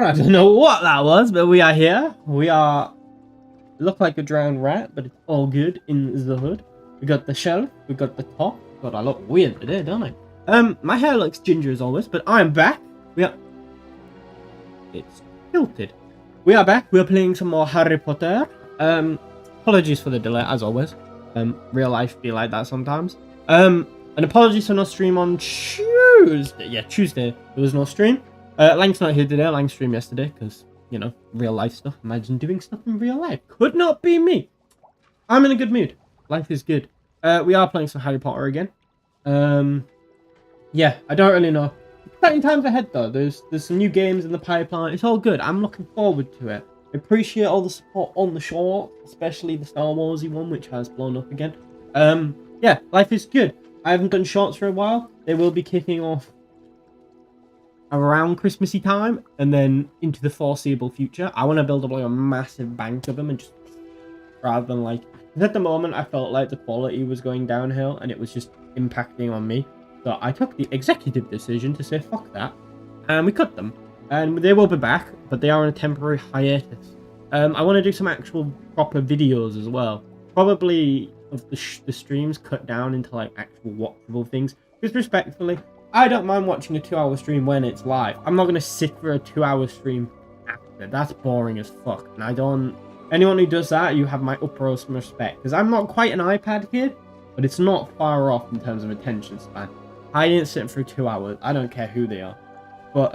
I don't know what that was, but we are here. We are... Look like a drowned rat, but it's all good in the hood. We got the shelf. We got the top. God, I look weird today, don't I? My hair looks ginger as always, but I'm back. It's tilted. We are back. We are playing some more Harry Potter. Apologies for the delay, as always. Real life be like that sometimes. And apologies for no stream on Tuesday. Yeah, Tuesday. There was no stream. Lang's not here today. Lang streamed yesterday because, you know, real life stuff. Imagine doing stuff in real life. Could not be me. I'm in a good mood. Life is good. We are playing some Harry Potter again. Yeah, I don't really know. Exciting times ahead though. There's some new games in the pipeline. It's all good. I'm looking forward to it. I appreciate all the support on the short, especially the Star Warsy one, which has blown up again. Yeah, life is good. I haven't done shorts for a while. They will be kicking off around Christmassy time and then into the foreseeable future. I want to build up like a massive bank of them and just rather than like, because at the moment I felt like the quality was going downhill and it was just impacting on me. So I took the executive decision to say fuck that, and we cut them. And they will be back, but they are on a temporary hiatus. I want to do some actual proper videos as well. Probably of the streams cut down into like actual watchable things. Because respectfully, I don't mind watching a 2-hour stream when it's live. I'm not going to sit for a 2-hour stream after. That's boring as fuck. And I don't... Anyone who does that, you have my utmost respect. Because I'm not quite an iPad kid, but it's not far off in terms of attention span. I didn't sit for 2 hours. I don't care who they are. But,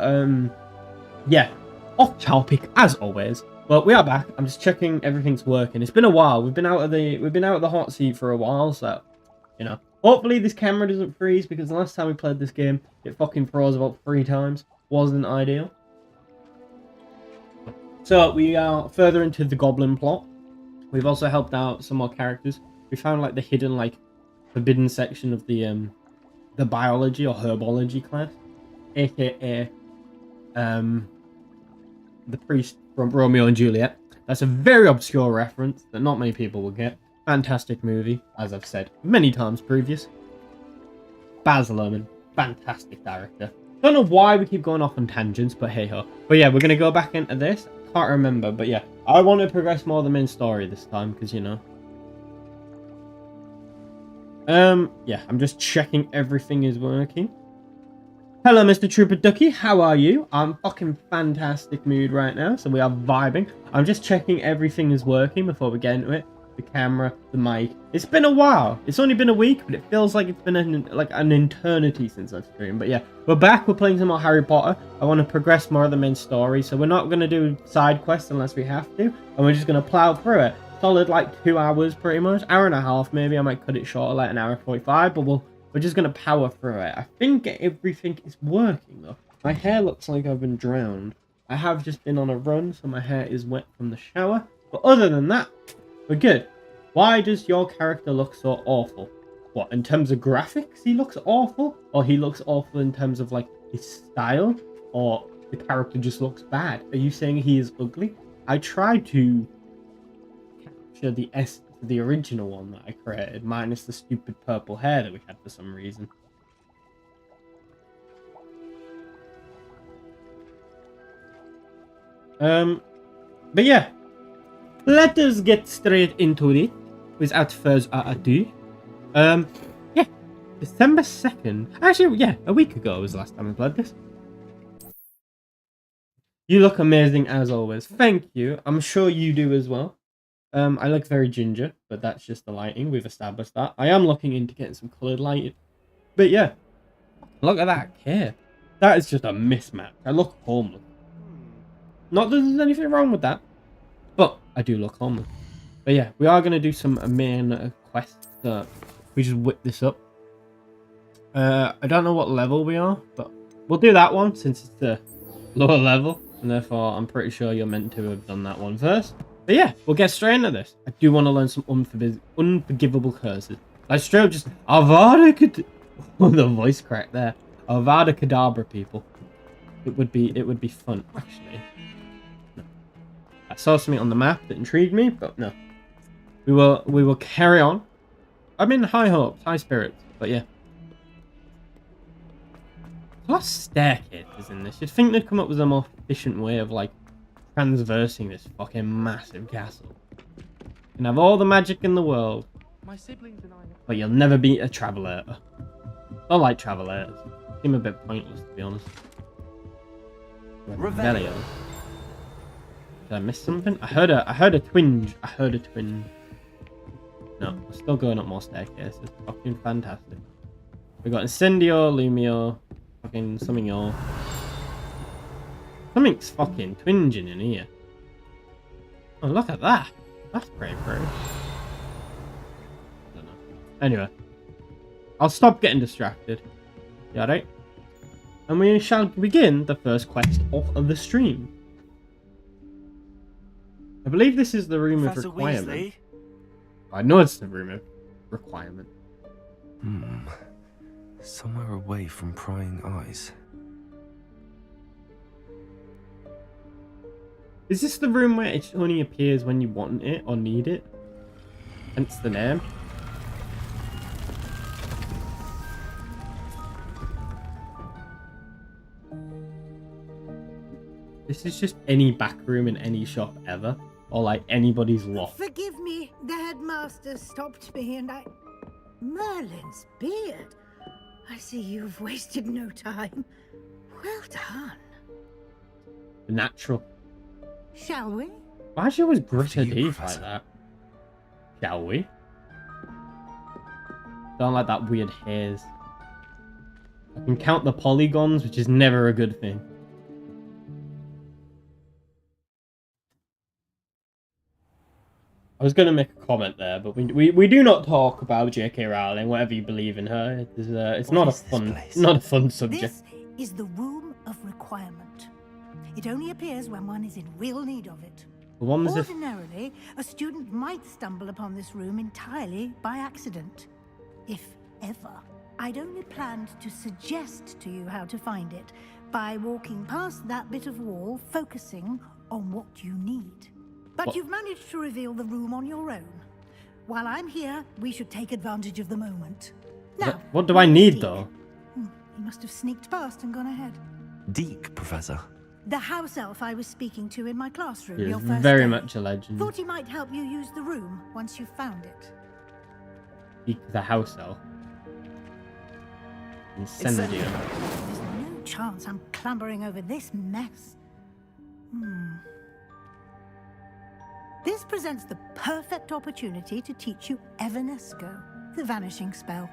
yeah. Off topic, as always. But we are back. I'm just checking everything's working. It's been a while. We've been out of the hot seat for a while, so, you know. Hopefully this camera doesn't freeze, because the last time we played this game, it fucking froze about 3 times. Wasn't ideal. So, we are further into the goblin plot. We've also helped out some more characters. We found, like, the hidden, like, forbidden section of the biology or herbology class. A.k.a. the priest from Romeo and Juliet. That's a very obscure reference that not many people will get. Fantastic movie, as I've said many times previous. Baz Luhrmann, fantastic director. Don't know why we keep going off on tangents, but hey ho. But yeah, we're gonna go back into this. Can't remember, but yeah, I want to progress more of the main story this time because, you know. Yeah, I'm just checking everything is working. Hello, Mr. Trooper Ducky. How are you? I'm fucking fantastic mood right now, so we are vibing. I'm just checking everything is working before we get into it. The camera, the mic. It's been a while. It's only been a week, but it feels like it's been an eternity since I've streamed. But yeah, we're back. We're playing some more Harry Potter. I want to progress more of the main story, so we're not going to do side quests unless we have to, and we're just going to plow through it. Solid like 2 hours pretty much. Hour and a half maybe. I might cut it shorter, like an hour 45, but we're just going to power through it. I think everything is working though. My hair looks like I've been drowned. I have just been on a run, so my hair is wet from the shower. But other than that, we're good. Why does your character look so awful? What, in terms of graphics he looks awful? Or he looks awful in terms of like his style? Or the character just looks bad? Are you saying he is ugly? I tried to capture the original one that I created, minus the stupid purple hair that we had for some reason. But yeah, let us get straight into it without further ado. Yeah, December 2nd. Actually, yeah, a week ago was the last time I played this. You look amazing as always. Thank you. I'm sure you do as well. I look very ginger, but that's just the lighting. We've established that. I am looking into getting some coloured lighting. But yeah, look at that hair. That is just a mismatch. I look homeless. Not that there's anything wrong with that, but I do look homeless. But yeah, we are going to do some main quests. We just whip this up. I don't know what level we are, but we'll do that one since it's the lower level. And therefore, I'm pretty sure you're meant to have done that one first. But yeah, we'll get straight into this. I do want to learn some unforgivable curses. Like straight up just Avada Kedavra. Oh, the voice crack there. Avada Kedavra, people. It would be fun, actually. No. I saw something on the map that intrigued me, but no. We will carry on. I'm in high hopes, high spirits, but yeah. Plus staircases in this. You'd think they'd come up with a more efficient way of like transversing this fucking massive castle. You can have all the magic in the world, My siblings and I. but you'll never beat a travelator. I like travelators. Seem a bit pointless to be honest. Revelio. Did I miss something? I heard a twinge. I heard a twinge. No, we're still going up more staircases. Fucking fantastic. We got Incendio, Lumio, fucking something all. Something's fucking twinging in here. Oh, look at that. That's pretty pretty. I don't know. Anyway. I'll stop getting distracted. Yeah, right? And we shall begin the first quest of the stream. I believe this is the room of requirement. Weasley? I know it's the room of requirement. Somewhere away from prying eyes. Is this the room where it only appears when you want it or need it? Hence the name. This is just any back room in any shop ever. Or like anybody's loft. Forgive me, the headmaster stopped me and I... Merlin's beard. I see you've wasted no time. Well done. Natural. Shall we? Why is she always grit her you, teeth like Professor. that? Shall we? Don't like that weird haze. I can count the polygons, which is never a good thing. I was going to make a comment there, but we do not talk about J.K. Rowling, whatever you believe in her. It's not a fun subject. This is the room of requirement. It only appears when one is in real need of it. The one was Ordinarily, a student might stumble upon this room entirely by accident. If ever. I'd only planned to suggest to you how to find it by walking past that bit of wall, focusing on what you need. But you've managed to reveal the room on your own. While I'm here, we should take advantage of the moment. Now, what do I need, though? He must have sneaked past and gone ahead. Deke, Professor. The house elf I was speaking to in my classroom. He Your is first very day. much a legend. Thought he might help you use the room once you found it. The house elf. Incendio. There's no chance I'm clambering over this mess. This presents the perfect opportunity to teach you Evanesco, the vanishing spell.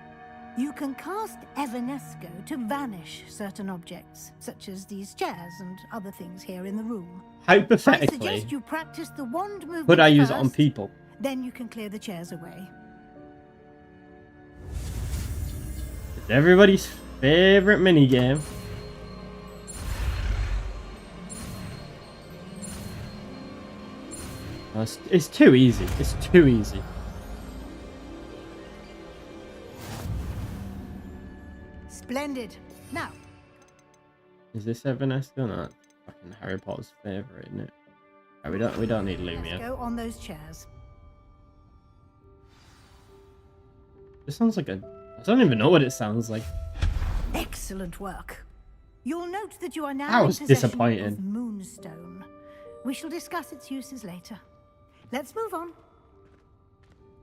You can cast Evanesco to vanish certain objects, such as these chairs and other things here in the room. I Hypothetically, suggest you practice the wand movement could I use it first, on people? Then you can clear the chairs away. It's everybody's favorite minigame. Oh, it's too easy. It's too easy. Splendid. Now, Is this Evanesco? No, that's fucking Harry Potter's favorite, isn't it? Oh, we don't need let's Lumia. go on those chairs. This sounds like a. I don't even know what it sounds like. Excellent work. You'll note that you are now That in was possession disappointing. of Moonstone. We shall discuss its uses later. Let's move on.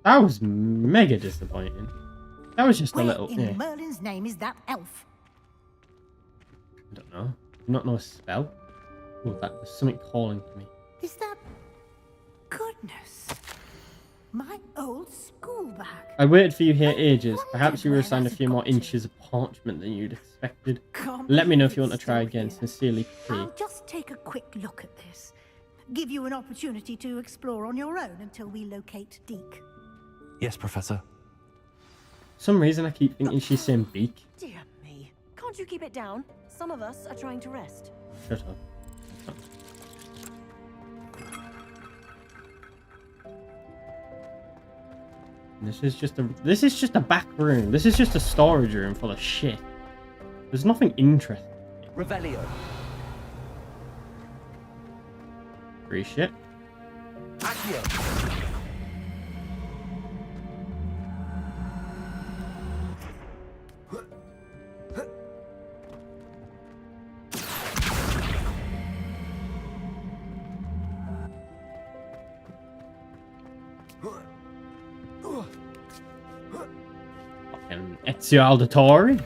That was mega disappointing. That was just a Where little. in Yeah, Merlin's name is that elf? I don't know. Not know a spell. Oh, there's something calling to me. Is that... Goodness. My old school bag. I waited for you here ages. wondered Perhaps you were where assigned a that's few more got to. inches of parchment than you'd expected. Can't Let me know believe if you want to it's try still again. here. Sincerely, P. I'll just take a quick look at this. Give you an opportunity to explore on your own until we locate Deke. Yes, Professor. For some reason, I keep thinking she's saying beak. Dear me. Can't you keep it down? Some of us are trying to rest. Shut up. This is just a back room. This is just a storage room full of shit. There's nothing interesting. Revelio. Free shit. Accio. Ezio Auditore.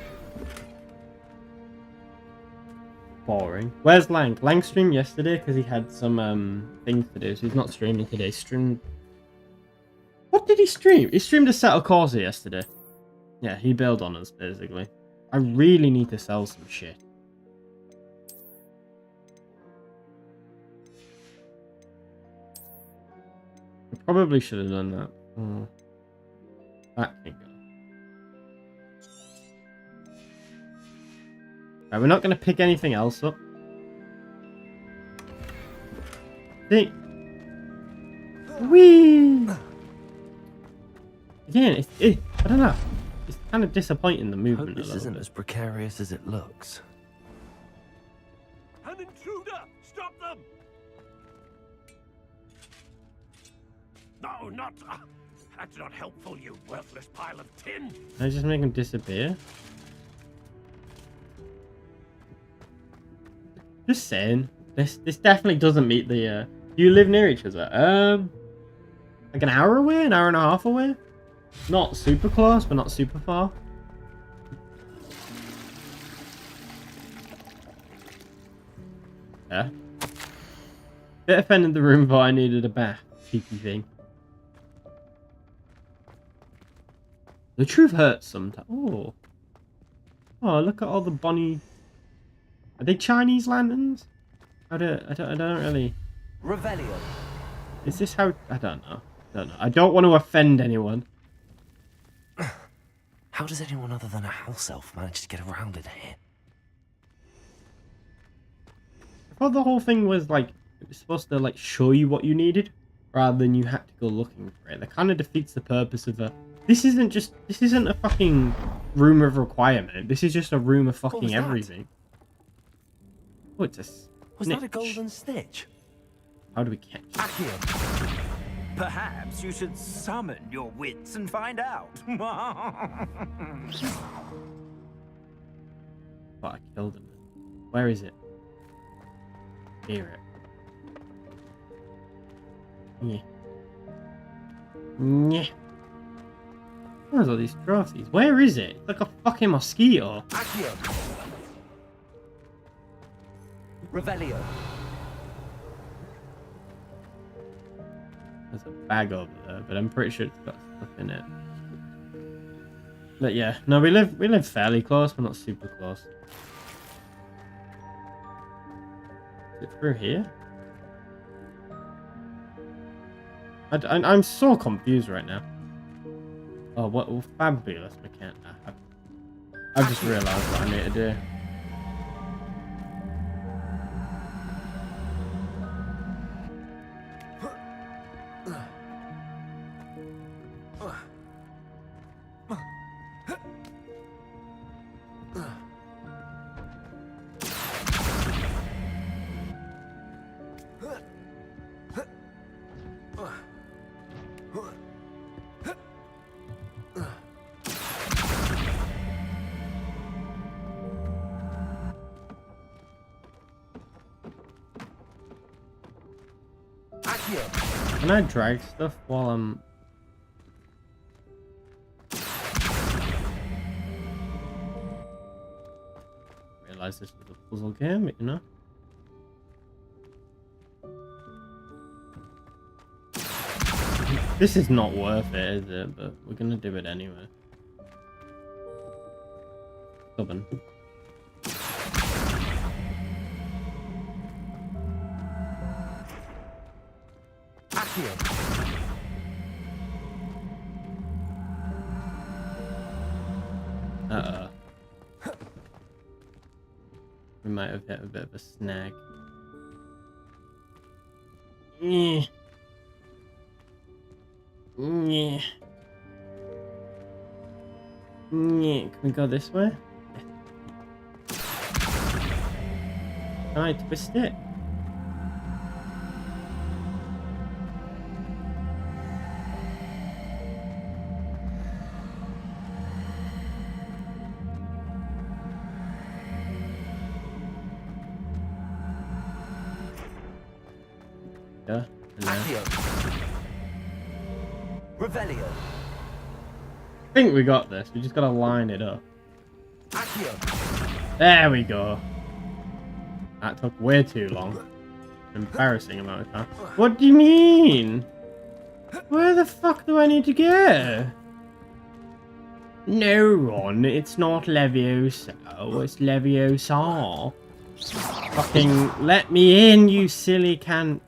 Boring. Where's Lang? Lang streamed yesterday because he had some things to do, so he's not streaming today. What did he stream? He streamed a set of Corsa yesterday. Yeah, he bailed on us, basically. I really need to sell some shit. I probably should have done that. Oh. That can go. Right, we're not going to pick anything else up. See? Whee! Again, I don't know. It's kind of disappointing, the movement Hope a this little isn't bit. as precarious as it looks. An intruder! Stop them! No, not... that's not helpful, you worthless pile of tin! Can I just make him disappear? Just saying. This definitely doesn't meet the... Do you live near each other? Like an hour away? An hour and a half away? Not super close, but not super far. Yeah. Bit offended the room, but I needed a bath. Cheeky thing. The truth hurts sometimes. Oh. Oh, look at all the Bonnie. Are they Chinese lanterns? I don't really. Revelio. Is this how? I don't know. I don't want to offend anyone. How does anyone other than a house elf manage to get around in here? I thought the whole thing was like it was supposed to like show you what you needed, rather than you had to go looking for it. That kind of defeats the purpose of a. This isn't a fucking room of requirement. This is just a room of fucking was that? everything. Oh, it's a. Was that a snitch. golden snitch? How do we catch it? Accio. Perhaps you should summon your wits and find out. But I killed him. Where is it? Hear it. Yeah. Yeah. Where's all these trophies? Where is it? It's like a fucking mosquito. Accio. Revelio. There's a bag over there, but I'm pretty sure it's got stuff in it. But yeah, no, we live fairly close, but not super close. Is it through here? I'm so confused right now. Oh, what fabulous mechanic! I've just realised what I need to do. Can I drag stuff while I'm... Realize this was a puzzle game, you know? This is not worth it, is it? But we're gonna do it anyway. Stubborn. Uh-oh. We might have hit a bit of a snag. Yeah. Yeah. Yeah. Can we go this way? Can I twist it? Yeah. Accio. Revelio. I think we got this. We just gotta line it up. There we go. That took way too long. Embarrassing amount of time. What do you mean? Where the fuck do I need to go? No, Ron, it's not Leviosa. It's Leviosa. Fucking let me in, you silly cunt.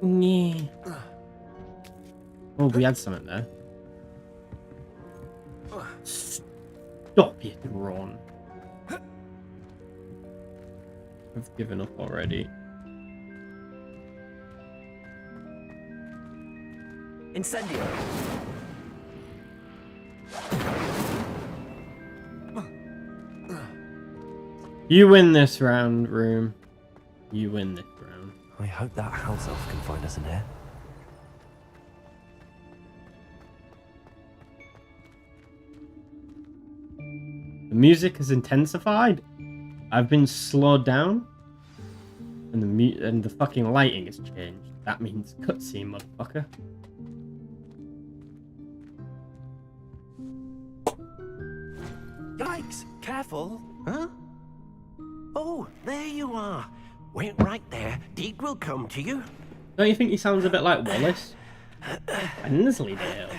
Yeah. Oh, we had something there. Stop it, Ron. I've given up already. Incendio. You win this round, room. You win this round. I hope that house elf can find us in here. The music has intensified. I've been slowed down, and the fucking lighting has changed. That means cutscene, motherfucker. Yikes! Careful! Huh? Oh, there you are. Wait right there. Deke will come to you. Don't you think he sounds a bit like Wallace? Wensleydale.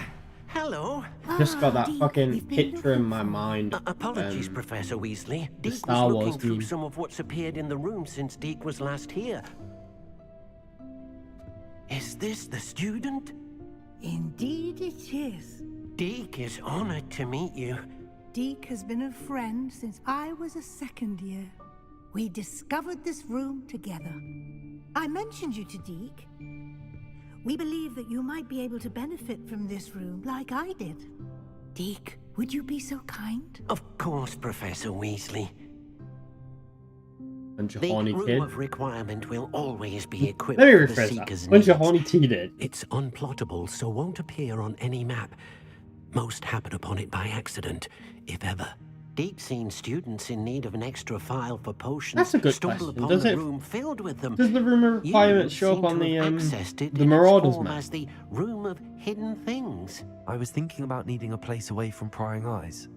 Hello. Just got that Deke, fucking we've been picture in looking my for- mind. Apologies, Professor Weasley. the Deke Star was Wars looking through meme. some of what's appeared in the room since Deke was last here. Is this the student? Indeed it is. Deke is honored to meet you. Deke has been a friend since I was a second year. We discovered this room together. I mentioned you to Deke. We believe that you might be able to benefit from this room like I did. Deke, would you be so kind? Of course, Professor Weasley. Bunch of The horny room kid. of requirement will always be equipped Let me for the rephrase Seeker's that. Bunch of needs. horny teeded. It's unplottable, so won't appear on any map. Most happen upon it by accident, if ever. Deke's seen students in need of an extra file for potions That's a good stumble question. upon Does a it- room filled with them. Does the room of You requirements show up seem on to the have accessed it the in its Marauders form map? as the room of hidden things. I was thinking about needing a place away from prying eyes.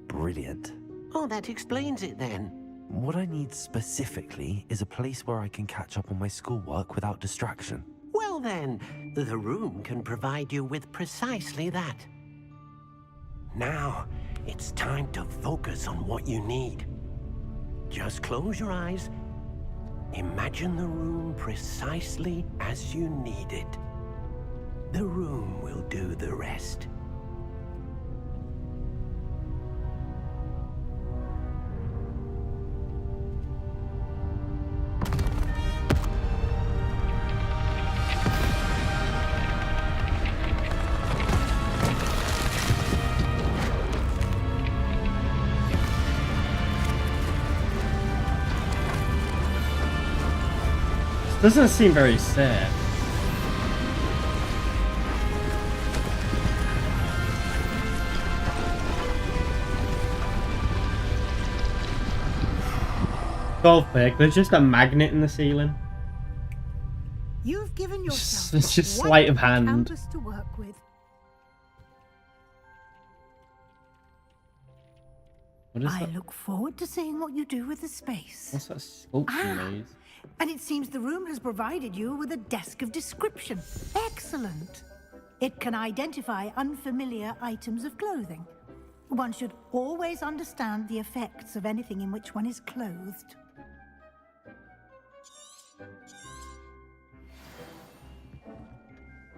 Brilliant. Oh, that explains it then. What I need specifically is a place where I can catch up on my schoolwork without distraction. Well then, the room can provide you with precisely that. Now, it's time to focus on what you need. Just close your eyes. Imagine the room precisely as you need it. The room will do the rest. Doesn't seem very sad. Gold pick. There's just a magnet in the ceiling. You've given yourself It's just a sleight of wonderful hand. canvas to work with. What is I that? look forward to seeing what you do with the space. What's that sculpture Ah. maze? And it seems the room has provided you with a desk of description. Excellent. It can identify unfamiliar items of clothing. One should always understand the effects of anything in which one is clothed.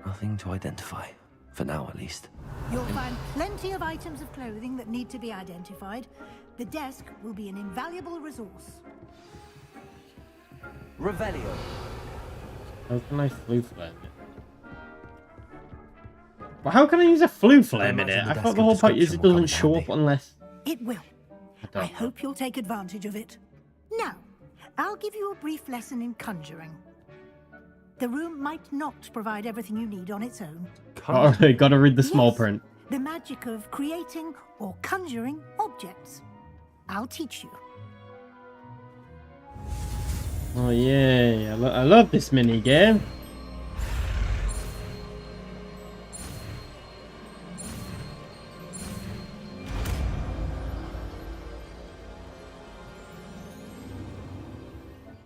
Nothing to identify. For now, at least. You'll find plenty of items of clothing that need to be identified. The desk will be an invaluable resource. Revelio. How can I flue flame it? Well, how can I use a flue flame in it? imagine the I desk thought the of whole point is description it will doesn't come show in up unless... It will. don't I know. hope you'll take advantage of it. Now, I'll give you a brief lesson in conjuring. The room might not provide everything you need on its own. Gotta read the small Yes, print. The magic of creating or conjuring objects. I'll teach you. Oh yeah, I love this mini game.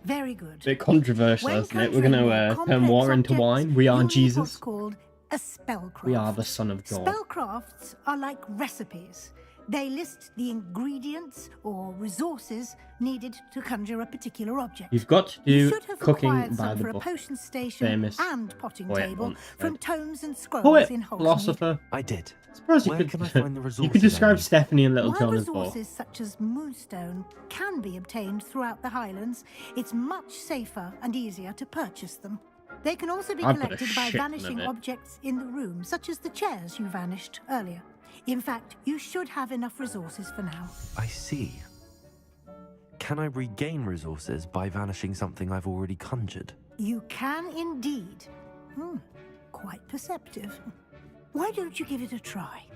Very good. Bit controversial, When isn't it? We're gonna conjuring more turn complex water into objects, wine. We are you'll need Jesus. what's called a spellcraft. We are the Son of God. Spellcrafts are like recipes. They list the ingredients or resources needed to conjure a particular object. You've got to You do should have cooking acquired by some the for a book. potion station Famous and potting poet table once from said. tomes and scrolls Poet, in Hogsmeade. philosopher. I did. Suppose you Where could. can I find the You resources could I describe need? Stephanie and Little While John as well. resources such as moonstone can be obtained throughout the Highlands, it's much safer and easier to purchase them. They can also be I've got a collected by shit ton of vanishing it. objects in the room, such as the chairs you vanished earlier. In fact, you should have enough resources for now. I see. Can I regain resources by vanishing something I've already conjured? You can indeed. Quite perceptive. Why don't you give it a try?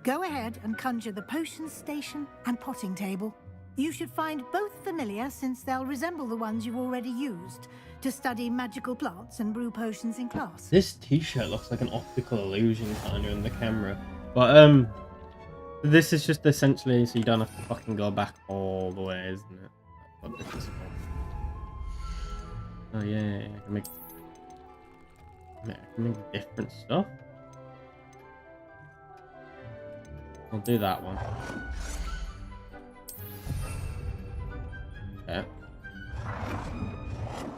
Go ahead and conjure the potion station and potting table. You should find both familiar, since they'll resemble the ones you've already used to study magical plants and brew potions in class. This t-shirt looks like an optical illusion kind of in the camera. But this is just essentially so you don't have to fucking go back all the way, isn't it? That's what this is for. Oh yeah, I can make different stuff. I'll do that one. Okay.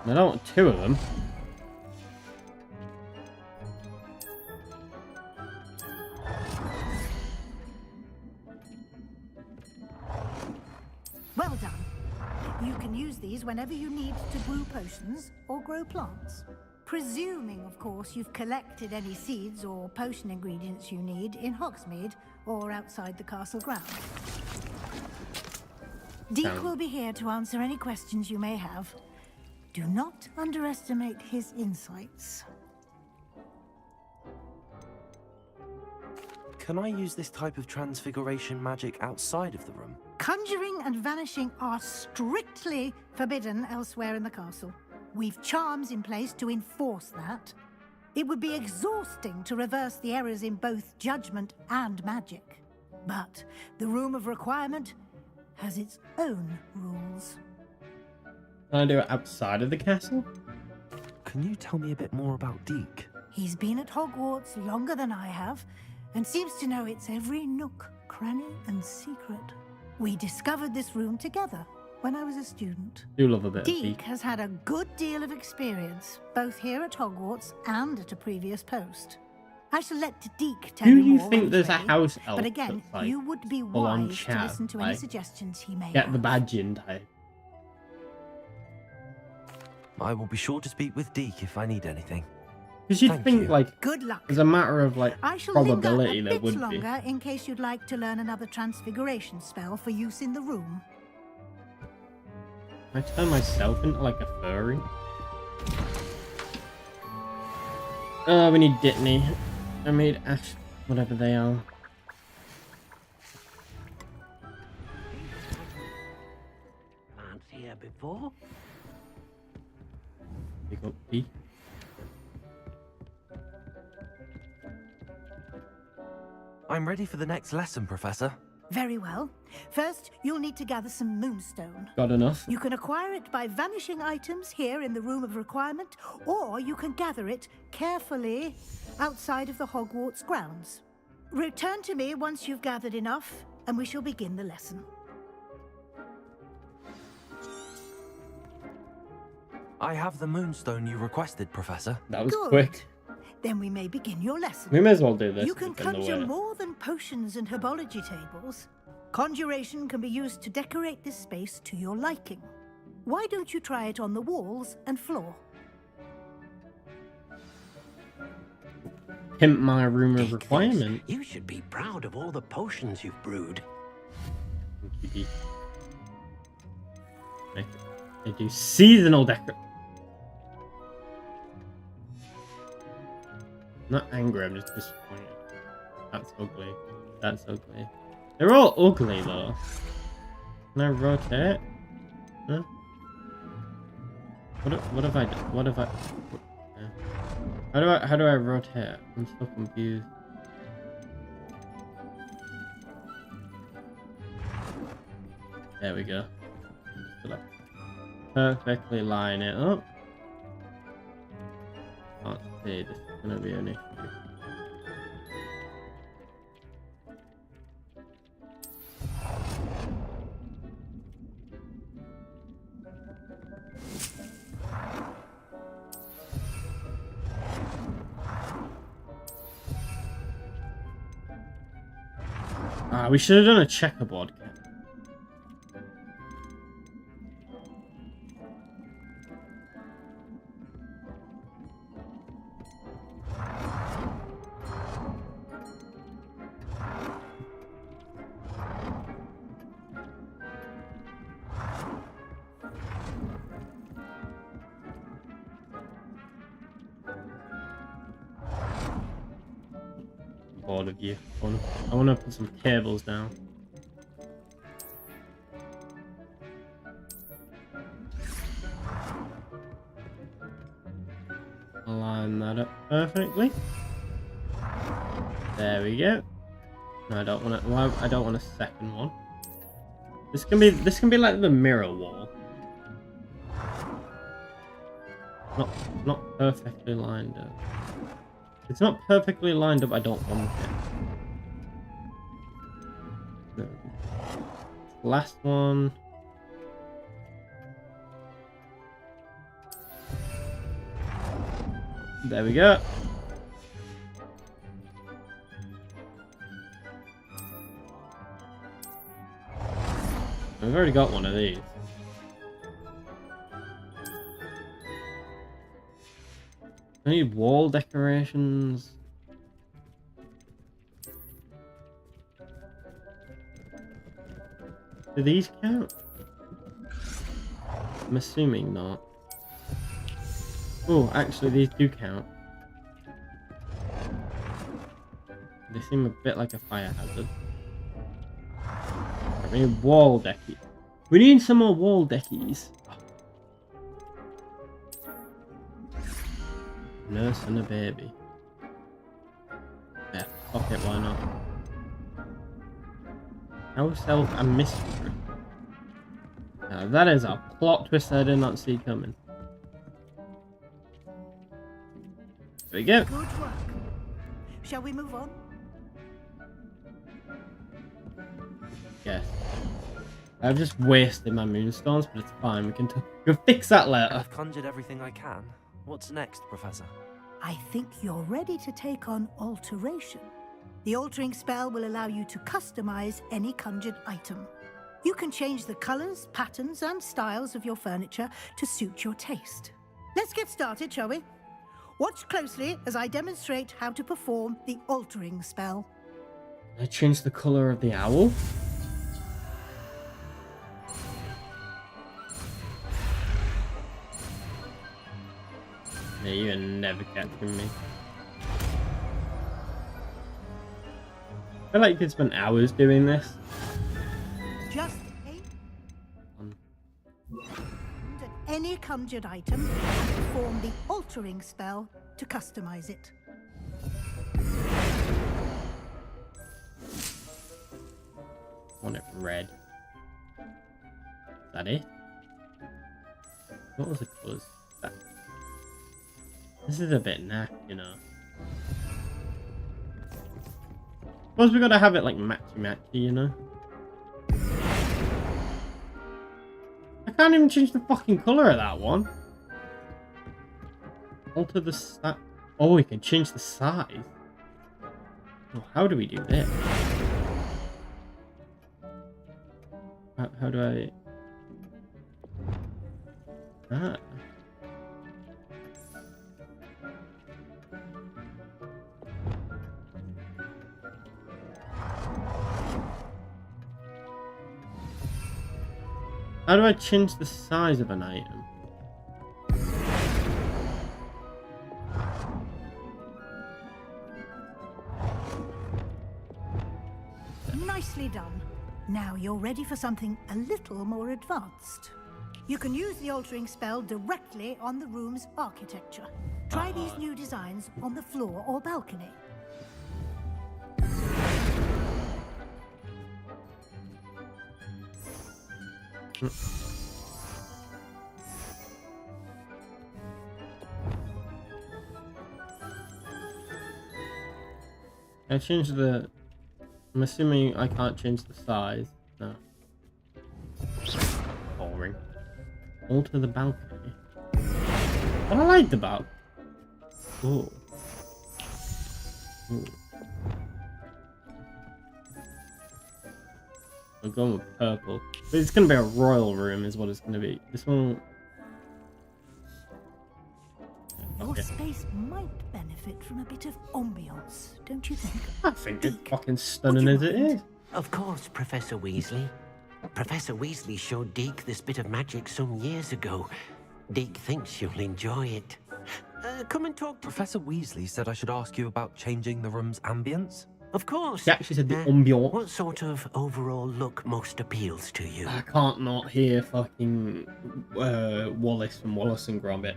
I don't want two of them. Well done. You can use these whenever you need to brew potions or grow plants. Presuming, of course, you've collected any seeds or potion ingredients you need in Hogsmeade or outside the castle grounds. Deek will be here to answer any questions you may have. Do not underestimate his insights. Can I use this type of transfiguration magic outside of the room? Conjuring and vanishing are strictly forbidden elsewhere in the castle. We've charms in place to enforce that. It would be exhausting to reverse the errors in both judgment and magic. But the Room of Requirement has its own rules. Can I do it outside of the castle? Can you tell me a bit more about Deke? He's been at Hogwarts longer than I have, and seems to know its every nook, cranny, and secret. We discovered this room together when I was a student. Do love a bit of Deke Deke. has had a good deal of experience, both here at Hogwarts and at a previous post. I shall let Deke tell Do you you more think when there's he's a ready, house elf but again, that's, like, you would be full on wise to chat, listen to any like, suggestions he may Get have. the badge in type. I will be sure to speak with Deke if I need anything. Because you'd Thank think, you. like, Good luck. as a matter of, like, I shall probability linger there a bit would be. longer in case you'd like to learn another transfiguration spell for use in the room. I turn myself into, like, a furry. Oh, we need Dittany. I made Ash, whatever they are. Plants here before? Pick up B. I'm ready for the next lesson, Professor. Very well. First, you'll need to gather some moonstone. Got enough? You can acquire it by vanishing items here in the Room of Requirement, or you can gather it carefully outside of the Hogwarts grounds. Return to me once you've gathered enough, and we shall begin the lesson. I have the moonstone you requested, Professor. That was Good. quick. Then we may begin your lesson. We may as well do this. You can within the conjure way. more than potions and herbology tables. Conjuration can be used to decorate this space to your liking. Why don't you try it on the walls and floor? Pimp my room of Take requirement. this. You should be proud of all the potions you've brewed. They do seasonal decor. Not angry, I'm just disappointed. That's ugly. That's ugly. They're all ugly though. Can I rotate? Huh? What have I done? What have I? How do I rotate? I'm so confused. There we go. perfectly line it up. Can't see this is going to be an issue. We should have done a checkerboard. Bored of you. I want to put some cables down. Line that up perfectly. There we go. No, I don't want to. Well, I don't want a second one. This can be like the mirror wall. Not perfectly lined up. It's not perfectly lined up. I don't want it. No. Last one. There we go. I've already got one of these. I need wall decorations. Do these count? I'm assuming not. Oh, actually these do count. They seem a bit like a fire hazard. We need wall deckies. We need some more wall deckies. Nurse and a baby. Yeah, fuck it, why not? House elf and mystery. Now that is a plot twist I did not see coming. There we go. Good work. Shall we move on? Yes. I've just wasted my moonstones, but it's fine. We can fix that later. I've conjured everything I can. What's next, Professor? I think you're ready to take on alteration. The altering spell will allow you to customize any conjured item. You can change the colors, patterns, and styles of your furniture to suit your taste. Let's get started, shall we? Watch closely as I demonstrate how to perform the altering spell. I changed the color of the owl. Yeah, you're never catching me. I feel like you could spend hours doing this. Just aim at any conjured item and perform the altering spell to customize it. I want it red. Is that it? What was the colours? This is a bit naff, you know. Suppose we gotta have it like matchy-matchy, you know? I can't even change the fucking colour of that one. Alter the size. Oh, we can change the size. Oh, how do we do this? How do I... Ah. How do I change the size of an item? Nicely done. Now you're ready for something a little more advanced. You can use the altering spell directly on the room's architecture. Try these new designs on the floor or balcony. I changed the... I'm assuming I can't change the size. No. Boring. Alter the balcony. What I liked about... Ooh. Ooh. I'm going with purple. But it's going to be a royal room is what it's going to be. This one... Your space might benefit from a bit of ambiance, don't you think? I think it's fucking stunning as it is. Of course, Professor Weasley. Professor Weasley showed Deke this bit of magic some years ago. Deke thinks you'll enjoy it. Come and talk to... Professor Weasley said I should ask you about changing the room's ambience. Of course. He actually said the ambiance. What sort of overall look most appeals to you? I can't not hear fucking Wallace from Wallace and Gromit.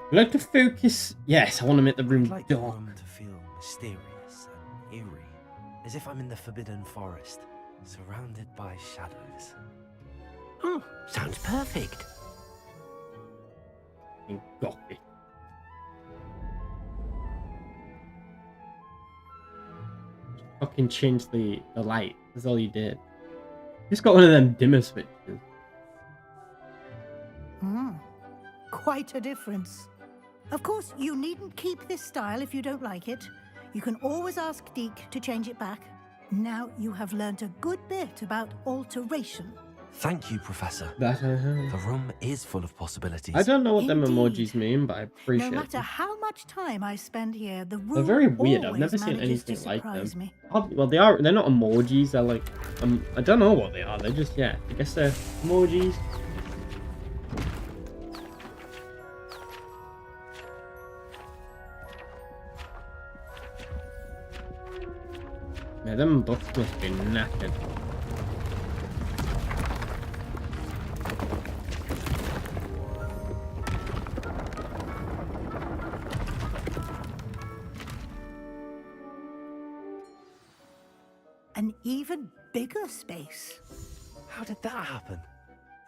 I'd like to focus. Yes, I want to make the room I'd like the dark. room to feel mysterious and eerie, as if I'm in the Forbidden Forest, surrounded by shadows. Oh, sounds perfect. Fucking gothic. Fucking change the light. That's all you did. Just got one of them dimmer switches. Quite a difference. Of course, you needn't keep this style if you don't like it. You can always ask Deke to change it back. Now you have learnt a good bit about alteration. Thank you, Professor. That I heard. The room is full of possibilities. I don't know what them Indeed. emojis mean, but I appreciate No matter them. how much time I spend here, the room They're very weird. I've always never seen manages to anything like them. surprise me. Well, they are. They're not emojis. They're like, I don't know what they are. They're just, yeah. I guess they're emojis. Yeah, them books must be knackered. An even bigger space. How did that happen?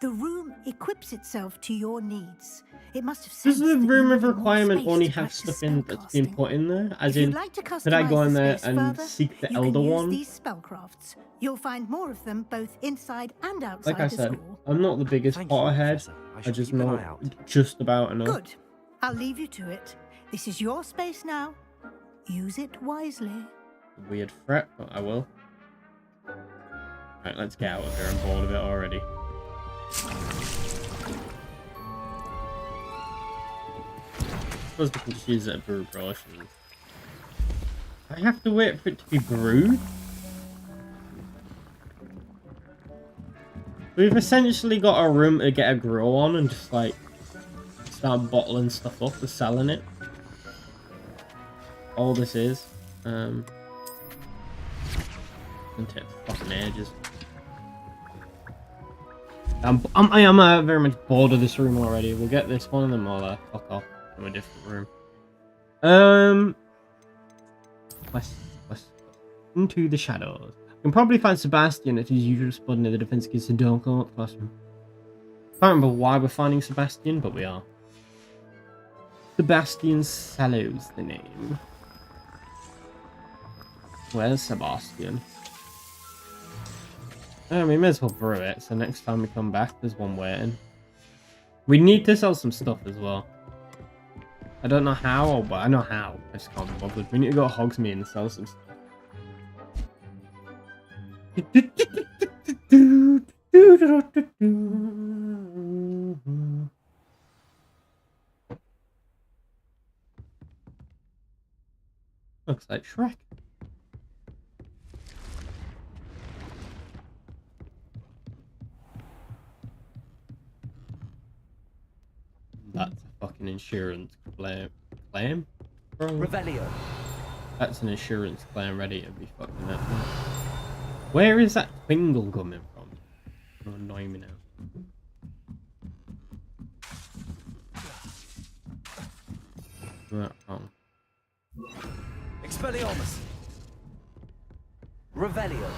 The room equips itself to your needs. It must have Does sensed the that you room of needed more requirement space only to have practice stuff in that's been spellcasting. put in there? As If in, you'd like to could I go customize in the there space and further, seek the you Elder can use one? these spellcrafts. You'll find more of them both inside and outside Like I the said, school. I'm not the biggest Thank you, Potterhead. Professor. I I shall just keep an know eye out. just about enough. Good. I'll leave you to it. This is your space now. Use it wisely. Weird threat, but I will. Right, let's get out of here. I'm bored of it already. I suppose we can just use it at brew potions. I have to wait for it to be brewed? We've essentially got a room to get a grow on and just like start bottling stuff up and selling it. All this is. It'll take fucking ages. I am very much bored of this room already. We'll get this one and then we'll fuck off to a different room. West. Into the shadows. You can probably find Sebastian at his usual spot near the defense against the dark art classroom. I can't remember why we're finding Sebastian, but we are. Sebastian Sallow's the name. Where's Sebastian? We may as well brew it, so next time we come back, there's one waiting. We need to sell some stuff as well. I don't know how, but I know how. I just can't be bothered. We need to go to Hogsmeade and sell some stuff. Looks like Shrek. That's a fucking insurance claim? Bro. Revelio. That's an insurance claim ready to be fucking that. Where is that Twingle coming from? It'll annoy me now. Right, wrong. Expelliarmus. Revelio.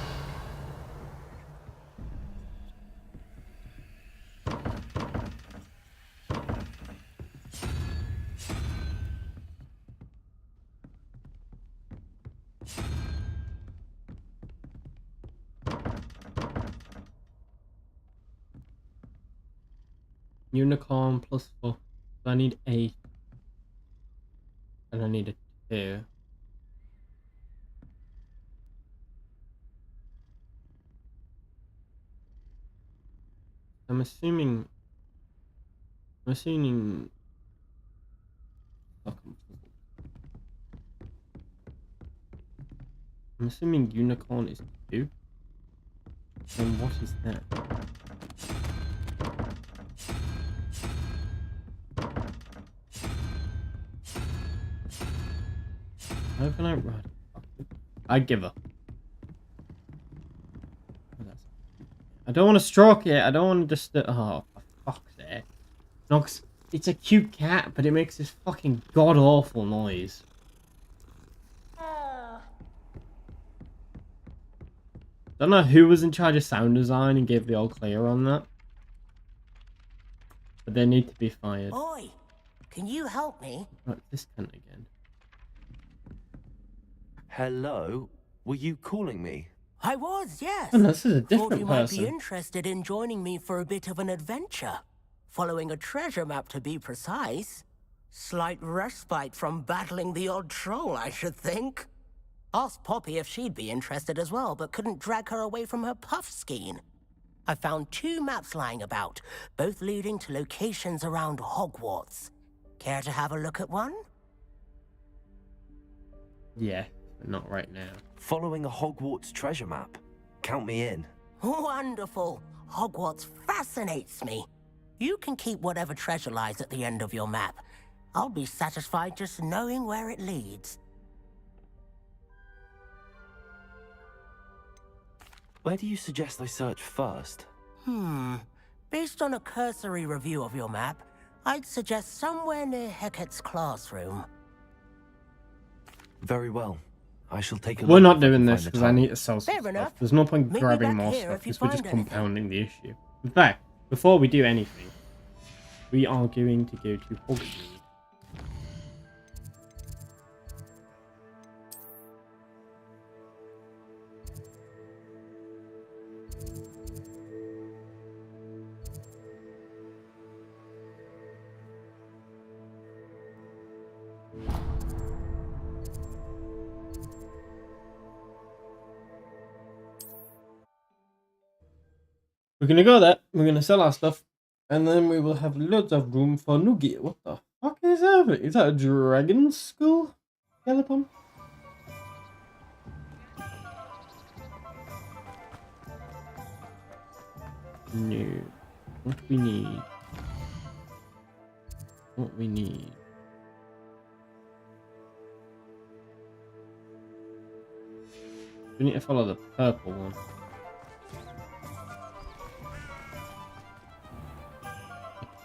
Unicorn +4. So I need 8. And I need a 2. I'm assuming... I'm assuming... I'm assuming unicorn is 2. Then what is that? How can I ride? I give up. I don't want to stroke it. I don't want to just... Oh, for fuck's sake. No, 'cause it's a cute cat, but it makes this fucking god-awful noise. Don't know who was in charge of sound design and gave the all clear on that. But they need to be fired. Oi, can you help me? Right, this cunt again. Hello? Were you calling me? I was, yes. Oh, no, this is a Thought different you might person. be interested in joining me for a bit of an adventure. Following a treasure map, to be precise. Slight respite from battling the odd troll, I should think. Asked Poppy if she'd be interested as well, but couldn't drag her away from her puff skein. I found 2 maps lying about, both leading to locations around Hogwarts. Care to have a look at one? Yeah, but not right now. Following a Hogwarts treasure map? Count me in. Wonderful. Hogwarts fascinates me. You can keep whatever treasure lies at the end of your map. I'll be satisfied just knowing where it leads. Where do you suggest I search first? Based on a cursory review of your map, I'd suggest somewhere near Hecat's classroom. Very well. I shall take a look. We're not if I can doing find this the because I tunnel. need to sell some Fair stuff. enough. There's no point Meet me grabbing back more here stuff if you because we're just find anything. compounding the issue. In fact, before we do anything, we are going to go to Hogwarts. We're gonna go there, we're gonna sell our stuff, and then we will have loads of room for Nugget. What the fuck is happening? Is that a dragon skull? Skeleton? No. What we need. What we need. We need to follow the purple one.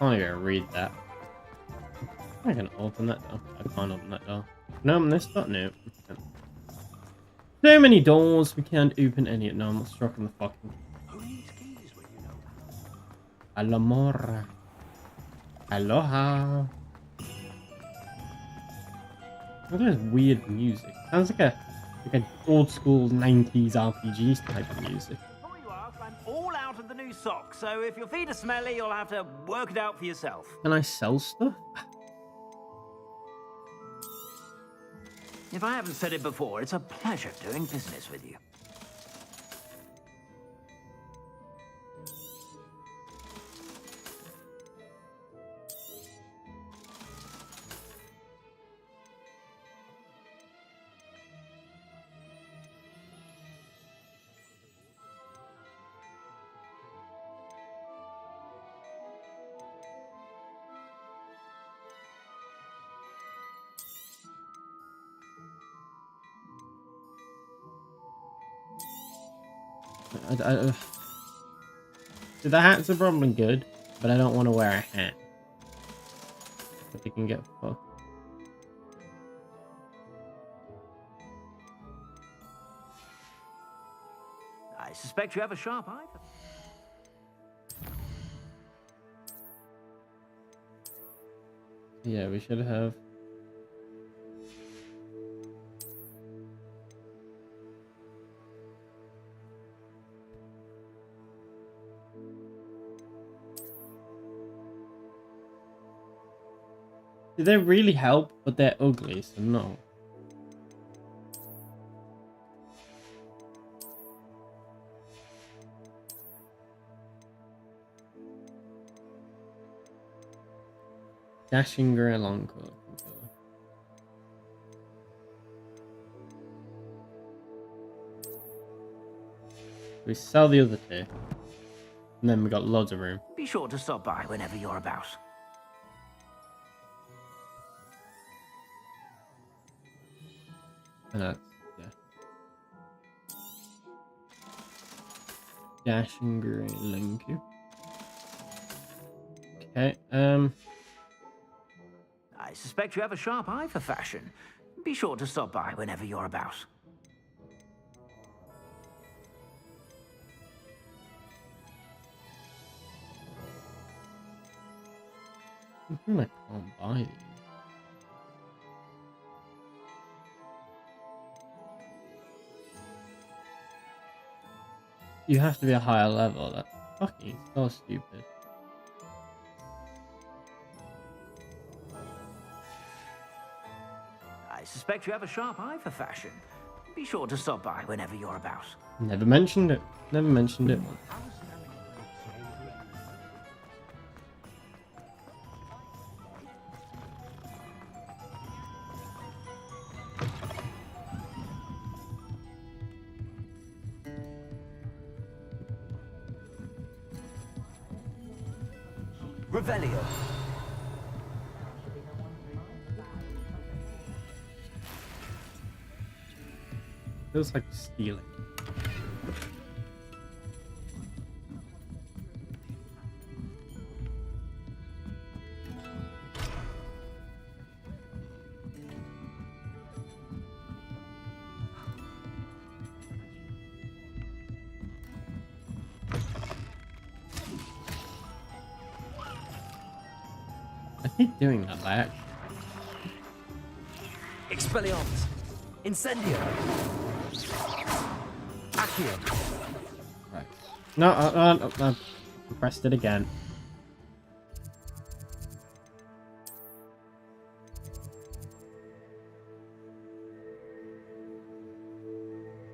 I can't even read that. I can open that door. I can't open that door. No, I'm this door. No. So many doors, we can't open any. No, I'm not striking the fucking. Who needs keys when you know? Alamora. Aloha. Look at this weird music. Sounds like an old school 90s RPG type of music. Before you ask, I'm all out of the new socks, so if your feet are smelly, you'll have to work it out for yourself. Can I sell stuff? If I haven't said it before, it's a pleasure doing business with you. So the hats are probably good, but I don't want to wear a hat. But they can get fucked. I suspect you have a sharp eye for... Yeah, we should have. They really help, but they're ugly, so no. Dashing grey long coat. We sell the other two. And then we got loads of room. Be sure to stop by whenever you're about. And that's, yeah. Dashing grey long coat. Okay, I suspect you have a sharp eye for fashion. Be sure to stop by whenever you're about. I think I can't buy these. You have to be a higher level. That's fucking so stupid. I suspect you have a sharp eye for fashion. Be sure to stop by whenever you're about. Never mentioned it. Never mentioned it once. Revelio. Feels like stealing. I keep doing that by accident. Expelliarmus. Incendio. Accio. Right. No, I pressed it again.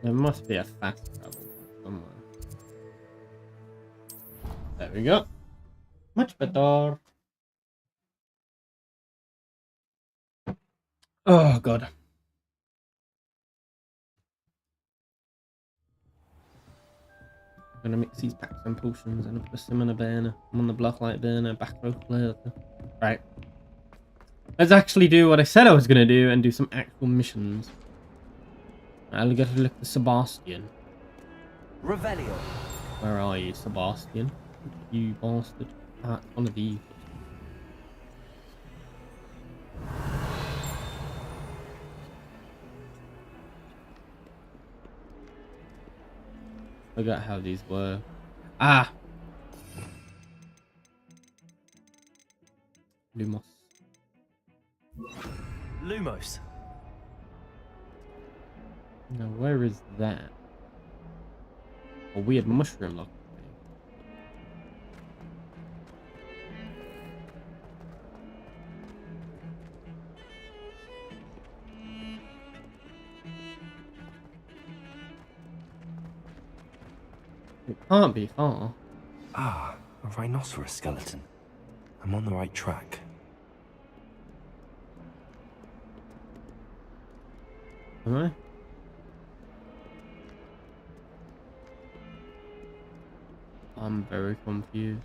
There must be a fast travel somewhere. There we go. Much better. Oh god. I'm gonna mix these packs and potions and put them in a burner. I'm on the blacklight burner, back row later. Right. Let's actually do what I said I was gonna do and do some actual missions. I'll get to look at Sebastian. Revelio. Where are you, Sebastian? You bastard. Ah, it's one of these. Look at how these were. Ah! Lumos. Lumos. Now, where is that? A weird mushroom looking thing. It can't be far. Ah, a rhinoceros skeleton. I'm on the right track. Am I? I'm very confused.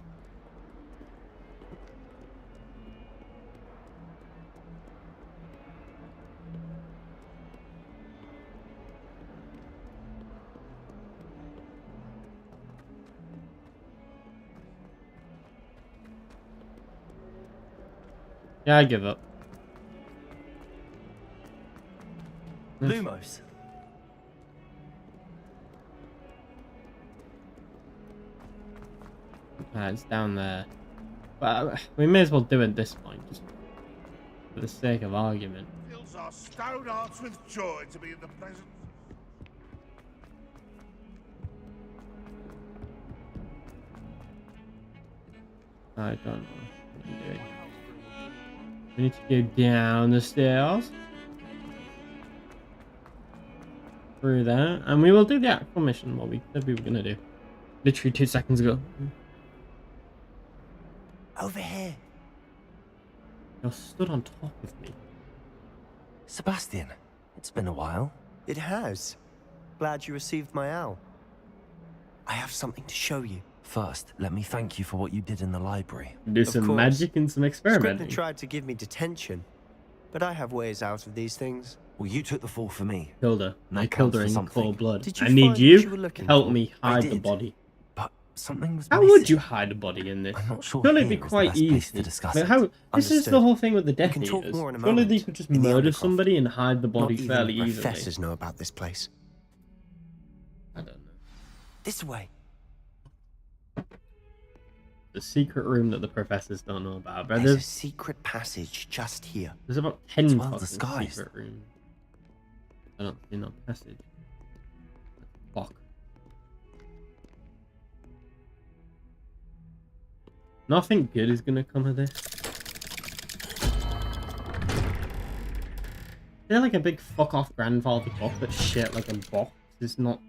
Yeah, I give up. Lumos. It's down there. But we may as well do it at this point, just for the sake of argument. Fills our stout hearts with joy to be in the presence. I don't know what I'm doing. We need to go down the stairs. Through there. And we will do the actual mission, what we said we were going to do. Literally 2 seconds ago. Over here. You're stood on top of me. Sebastian, it's been a while. It has. Glad you received my owl. I have something to show you. First, let me thank you for what you did in the library. Do some course. magic and some experimenting. Scrivener tried to give me detention, but I have ways out of these things. Well, you took the fall for me. Killed her. That I killed her counts in for cold something. blood. Did you I need find what you you were to looking help for? me I hide the did. body. But something was How missing. would you hide a body in this? I'm not sure Surely here it'd be is the quite best place easy. to discuss Like, it. how, this is the Understood. whole thing with the Death can talk Eaters. more in a Surely they moment. could just In the murder Undercroft. somebody and hide the body Not fairly even easily. professors know about this place. I don't know. This way. The secret room that the professors don't know about. But There's a there's secret passage just here. about 10 It's well fucking disguised. secret rooms. I don't see no passage. Fuck. Nothing good is gonna come of this. They're like a big fuck off grandfather clock that shit like a box is not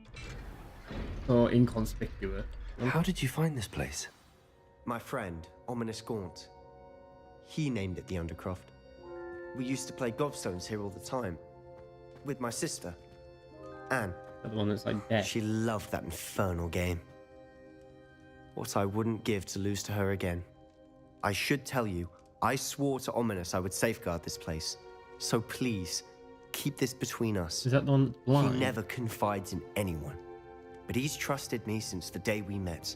so inconspicuous. How did you find this place? My friend, Ominous Gaunt. He named it the Undercroft. We used to play gobstones here all the time. With my sister, Anne. The one that's like dead. She loved that infernal game. What I wouldn't give to lose to her again. I should tell you, I swore to Ominous I would safeguard this place. So please, keep this between us. Is that the one that's blind? He never confides in anyone. But he's trusted me since the day we met.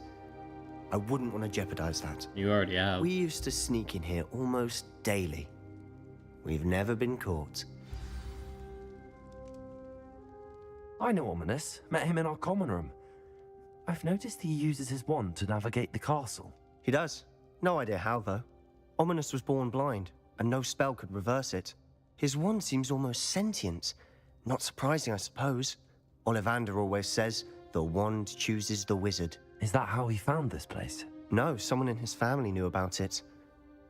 I wouldn't want to jeopardize that. You already have. We used to sneak in here almost daily. We've never been caught. I know Ominous. Met him in our common room. I've noticed he uses his wand to navigate the castle. He does. No idea how, though. Ominous was born blind, and no spell could reverse it. His wand seems almost sentient. Not surprising, I suppose. Ollivander always says, the wand chooses the wizard. Is that how he found this place? No, someone in his family knew about it.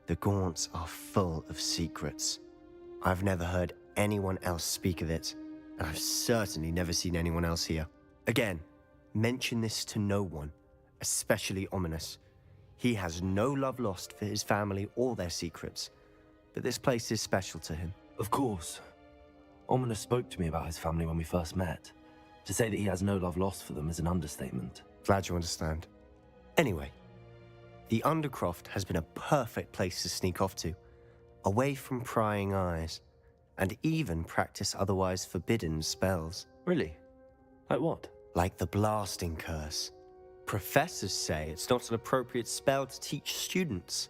The Gaunts are full of secrets. I've never heard anyone else speak of it, and I've certainly never seen anyone else here. Again, mention this to no one, especially Ominous. He has no love lost for his family or their secrets, but this place is special to him. Of course. Ominous spoke to me about his family when we first met. To say that he has no love lost for them is an understatement. Glad you understand. Anyway, the Undercroft has been a perfect place to sneak off to, away from prying eyes, and even practice otherwise forbidden spells. Really? Like what? Like the blasting curse. Professors say it's not an appropriate spell to teach students.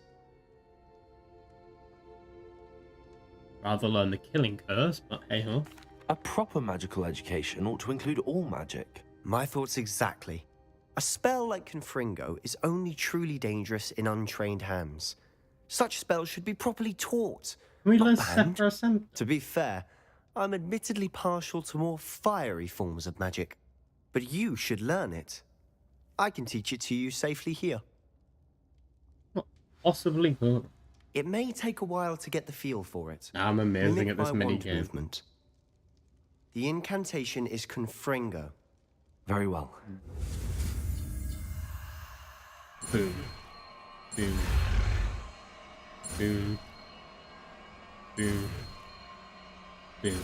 Rather learn the killing curse, but hey ho. A proper magical education ought to include all magic. My thoughts exactly. A spell like Confringo is only truly dangerous in untrained hands. Such spells should be properly taught, Can we not learn banned. Sephora Sem- To be fair, I'm admittedly partial to more fiery forms of magic, but you should learn it. I can teach it to you safely here. What possibly good? It may take a while to get the feel for it. I'm amazing Mimic at this my mini wand game. movement. The incantation is Confringo. Very well. Boom. Boom. Boom. Boom. Boom.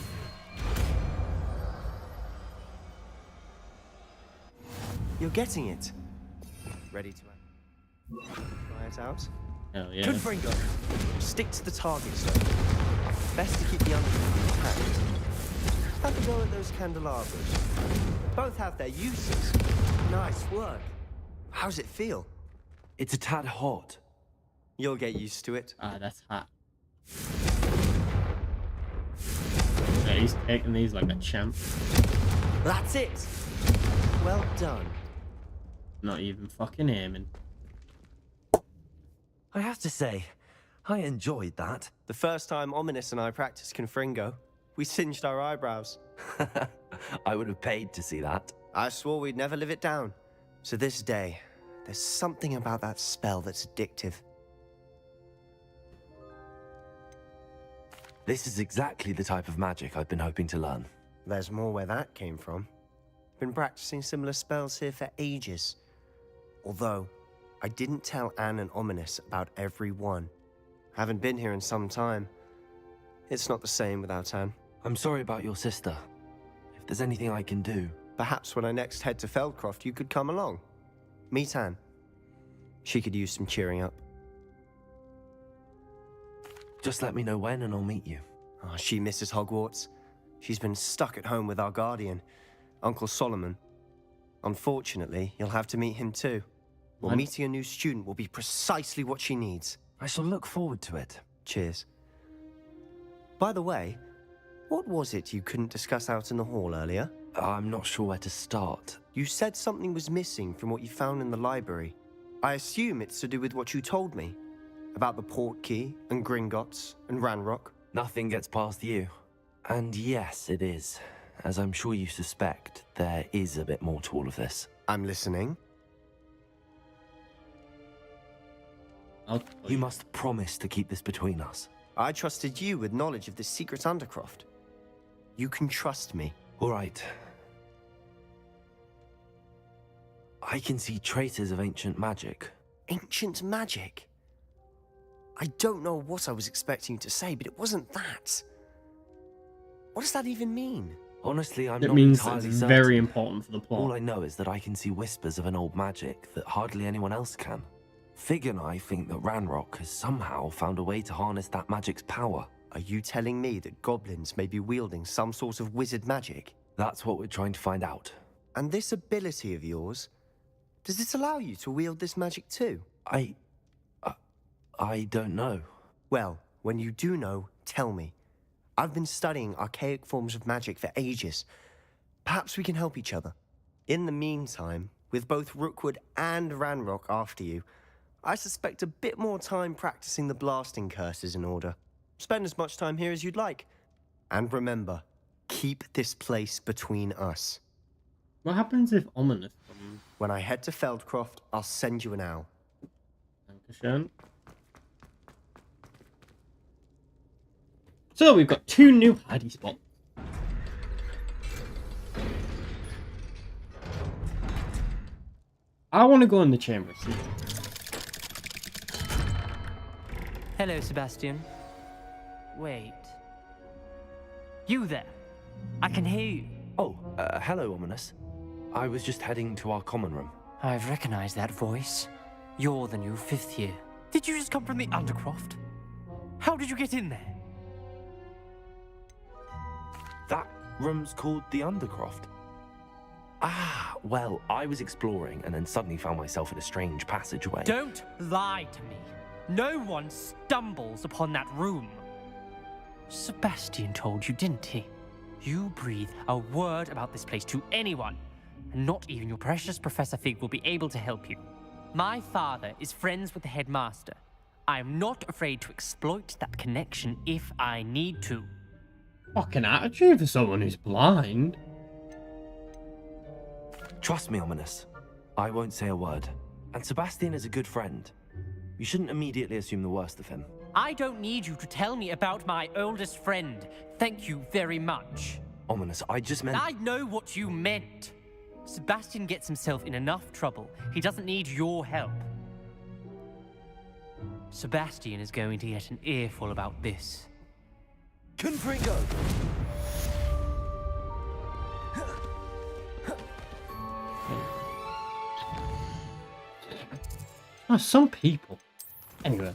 You're getting it. Ready to try it out? Hell yeah. Confringo. Stick to the target, sir. Best to keep the underneath intact. Have a go at those candelabras. Both have their uses. Nice work. How's it feel? It's a tad hot. You'll get used to it. Ah, that's hot. Yeah, he's taking these like a champ. That's it. Well done. Not even fucking aiming. I have to say, I enjoyed that. The first time Ominous and I practiced Confringo, we singed our eyebrows. I would have paid to see that. I swore we'd never live it down. To this day, there's something about that spell that's addictive. This is exactly the type of magic I've been hoping to learn. There's more where that came from. Been practicing similar spells here for ages. Although, I didn't tell Anne and Ominous about every one. Haven't been here in some time. It's not the same without Anne. I'm sorry about your sister. If there's anything I can do... Perhaps when I next head to Feldcroft, you could come along. Meet Anne. She could use some cheering up. Just let me know when and I'll meet you. Oh, she misses Hogwarts. She's been stuck at home with our guardian, Uncle Solomon. Unfortunately, you'll have to meet him too. Well, meeting a new student will be precisely what she needs. I shall look forward to it. Cheers. By the way, what was it you couldn't discuss out in the hall earlier? I'm not sure where to start. You said something was missing from what you found in the library. I assume it's to do with what you told me. About the port key, and Gringotts, and Ranrock. Nothing gets past you. And yes, it is. As I'm sure you suspect, there is a bit more to all of this. I'm listening. You must promise to keep this between us. I trusted you with knowledge of this secret Undercroft. You can trust me. All right. I can see traces of ancient magic. Ancient magic? I don't know what I was expecting you to say, but it wasn't that. What does that even mean? Honestly, I'm It not means entirely it's certain. very important for the plot. All I know is that I can see whispers of an old magic that hardly anyone else can. Fig and I think that Ranrock has somehow found a way to harness that magic's power. Are you telling me that goblins may be wielding some sort of wizard magic? That's what we're trying to find out. And this ability of yours, does it allow you to wield this magic too? I don't know. Well, when you do know, tell me. I've been studying archaic forms of magic for ages. Perhaps we can help each other. In the meantime, with both Rookwood and Ranrock after you, I suspect a bit more time practicing the blasting curse is in order. Spend as much time here as you'd like. And remember, keep this place between us. What happens if Ominous comes? When I head to Feldcroft, I'll send you an owl. Dankeschön. So we've got 2 new hidey spots. I want to go in the chamber. See. Hello, Sebastian. Wait. You there? I can hear you. Oh, hello, Ominous. I was just heading to our common room. I've recognized that voice. You're the new 5th year. Did you just come from the Undercroft? How did you get in there? That room's called the Undercroft. Ah, well, I was exploring and then suddenly found myself in a strange passageway. Don't lie to me. No one stumbles upon that room. Sebastian told you, didn't he? You breathe a word about this place to anyone, and not even your precious Professor Fig will be able to help you. My father is friends with the headmaster. I am not afraid to exploit that connection if I need to. Fucking attitude for someone who's blind. Trust me, Ominous. I won't say a word. And Sebastian is a good friend. You shouldn't immediately assume the worst of him. I don't need you to tell me about my oldest friend. Thank you very much. Ominous, I just meant... I know what you meant. Sebastian gets himself in enough trouble. He doesn't need your help. Sebastian is going to get an earful about this. Confringo! Oh, some people. Anyway.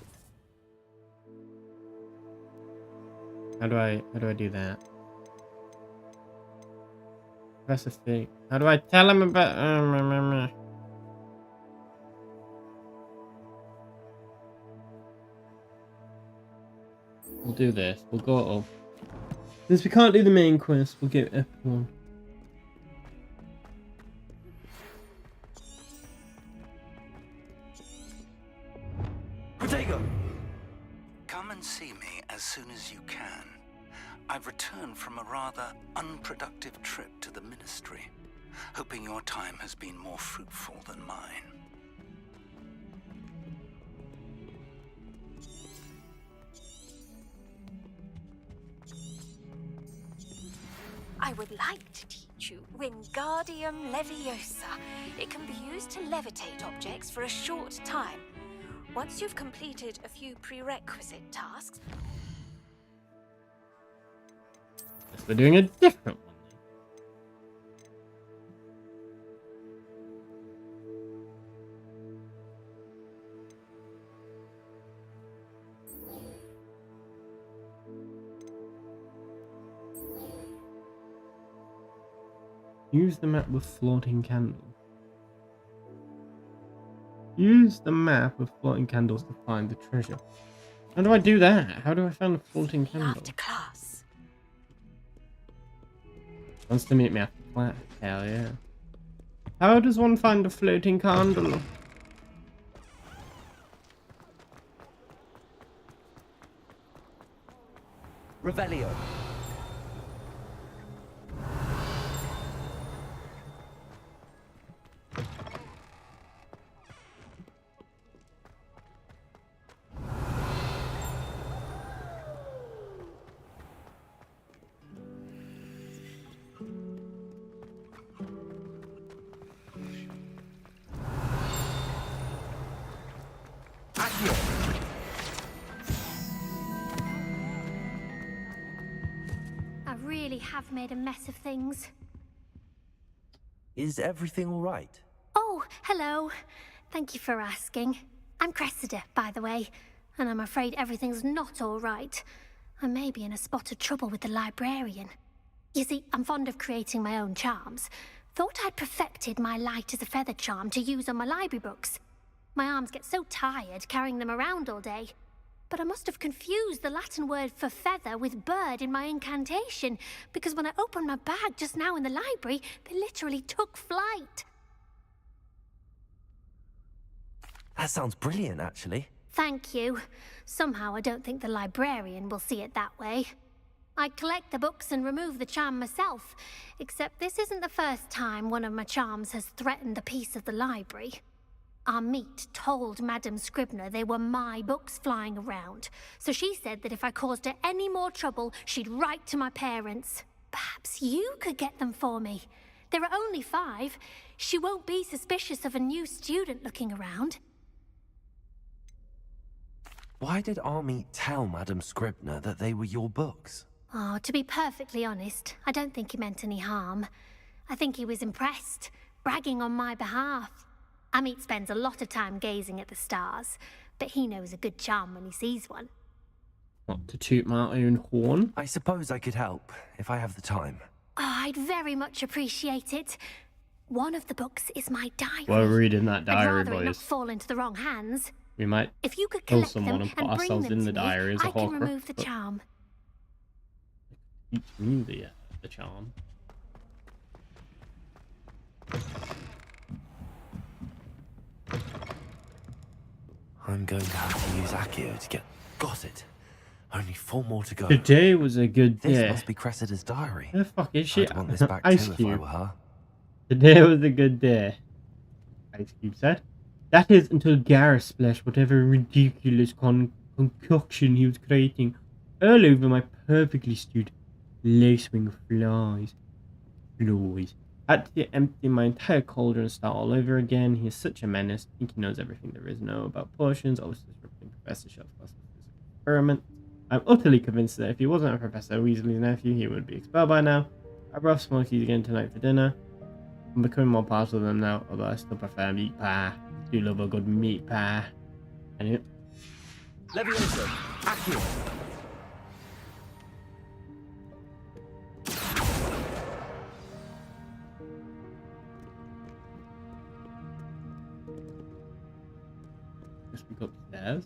How do I do that? Press a thing. How do I tell him about We'll do this. We'll go up. Since we can't do the main quest, we'll get F1. Protego! Come and see me as soon as you can. I've returned from a rather unproductive trip to the Ministry, hoping your time has been more fruitful than mine. would like to teach you Wingardium Leviosa. It can be used to levitate objects for a short time. Once you've completed a few prerequisite tasks... Guess we're doing a different one. Use the map with floating candles. Use the map with floating candles to find the treasure. How do I do that? How do I find a floating candle? After class. Wants to meet me after class. Hell yeah. How does one find a floating candle? Revelio. I really have made a mess of things. Is everything all right? Oh, hello. Thank you for asking. I'm Cressida, by the way, and I'm afraid everything's not all right. I may be in a spot of trouble with the librarian. You see, I'm fond of creating my own charms. Thought I'd perfected my light as a feather charm to use on my library books. My arms get so tired carrying them around all day. But I must have confused the Latin word for feather with bird in my incantation, because when I opened my bag just now in the library, they literally took flight. That sounds brilliant, actually. Thank you. Somehow I don't think the librarian will see it that way. I collect the books and remove the charm myself, except this isn't the first time one of my charms has threatened the peace of the library. Our meet told Madame Scribner they were my books flying around, so she said that if I caused her any more trouble, she'd write to my parents. Perhaps you could get them for me. There are only 5. She won't be suspicious of a new student looking around. Why did Army tell Madame Scribner that they were your books? Oh, to be perfectly honest, I don't think he meant any harm. I think he was impressed, bragging on my behalf. Amit spends a lot of time gazing at the stars, but he knows a good charm when he sees one. Not to toot my own horn. I suppose I could help, if I have the time. Oh, I'd very much appreciate it. One of the books is my diary. We're reading that I'd diary, rather it not boys. fall into the wrong hands. We might If you could kill collect someone them and put and bring ourselves them in to the me, diary as a I can hawker. remove the charm. Teach me the charm. I'm going to have to use Accio to get... Got it. Only 4 more to go. Today was a good day. This must be Cressida's diary. The fuck is she? I'd want this back Ice too if I Cube. were her. Today was a good day. Ice Cube said. That is until Gareth splashed whatever ridiculous concoction he was creating all over my perfectly stewed lacewing flies. Had to empty my entire cauldron and start all over again. He is such a menace. I think he knows everything there is to know about potions. Always disrupting Professor Shelf's experiment. I'm utterly convinced that if he wasn't a Professor Weasley's nephew, he would be expelled by now. I brought Smokies again tonight for dinner. I'm becoming more partial to them now, although I still prefer meat pie. I do love a good meat pie. Anyway. Leviosa, Accio. Guess we go upstairs.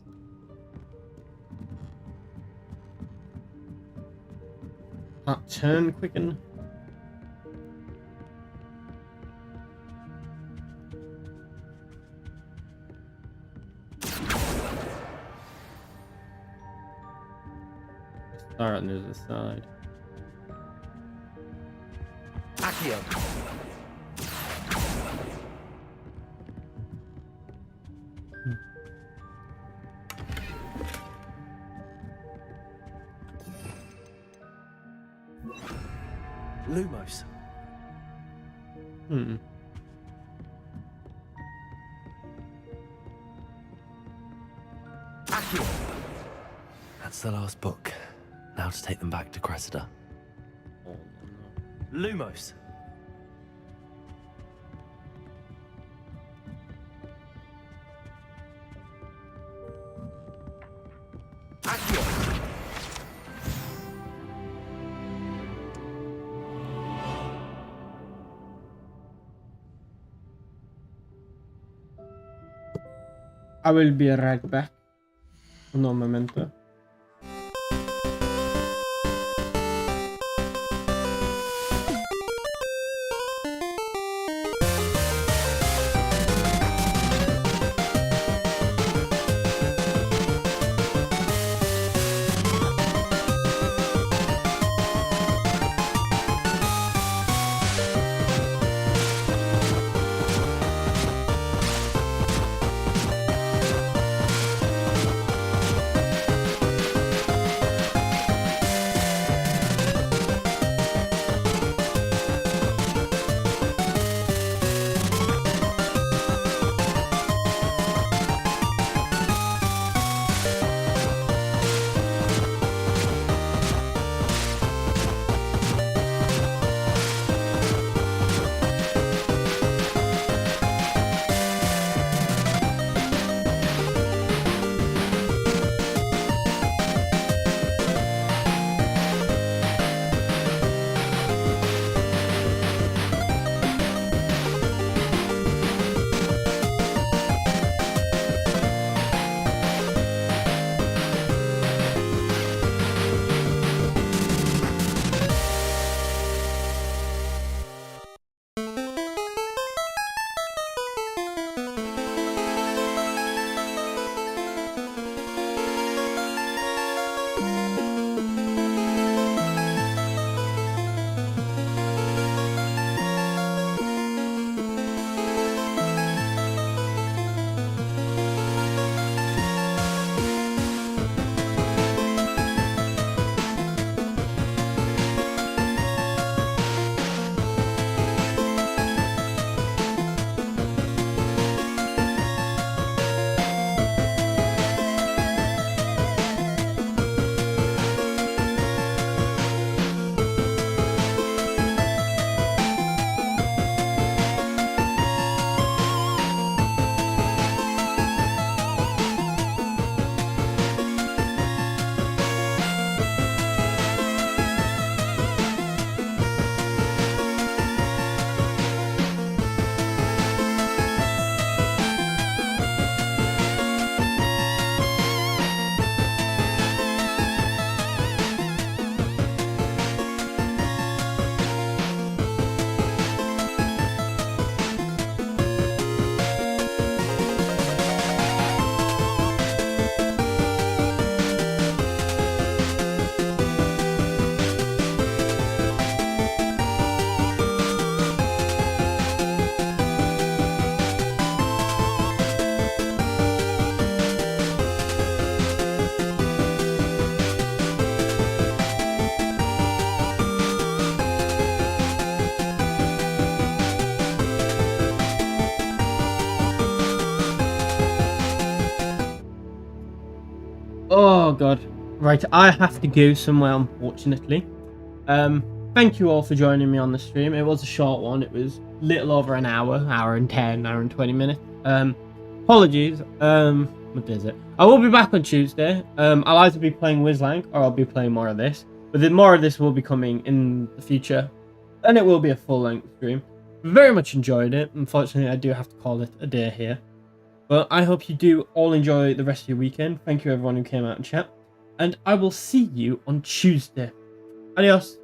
Turn quicken. Start on the other side. Accio. Lumos. That's the last book. Now to take them back to Cressida. Lumos. I will be right back. No momento. Oh god. Right, I have to go somewhere, unfortunately. Thank you all for joining me on the stream. It was a short one. It was little over an hour and 10, hour and 20 minutes. Apologies. What is it? I will be back on Tuesday. I'll either be playing Wizlang or I'll be playing more of this. But then more of this will be coming in the future. And it will be a full-length stream. Very much enjoyed it. Unfortunately, I do have to call it a day here. But I hope you do all enjoy the rest of your weekend. Thank you everyone who came out and chat. And I will see you on Tuesday. Adios.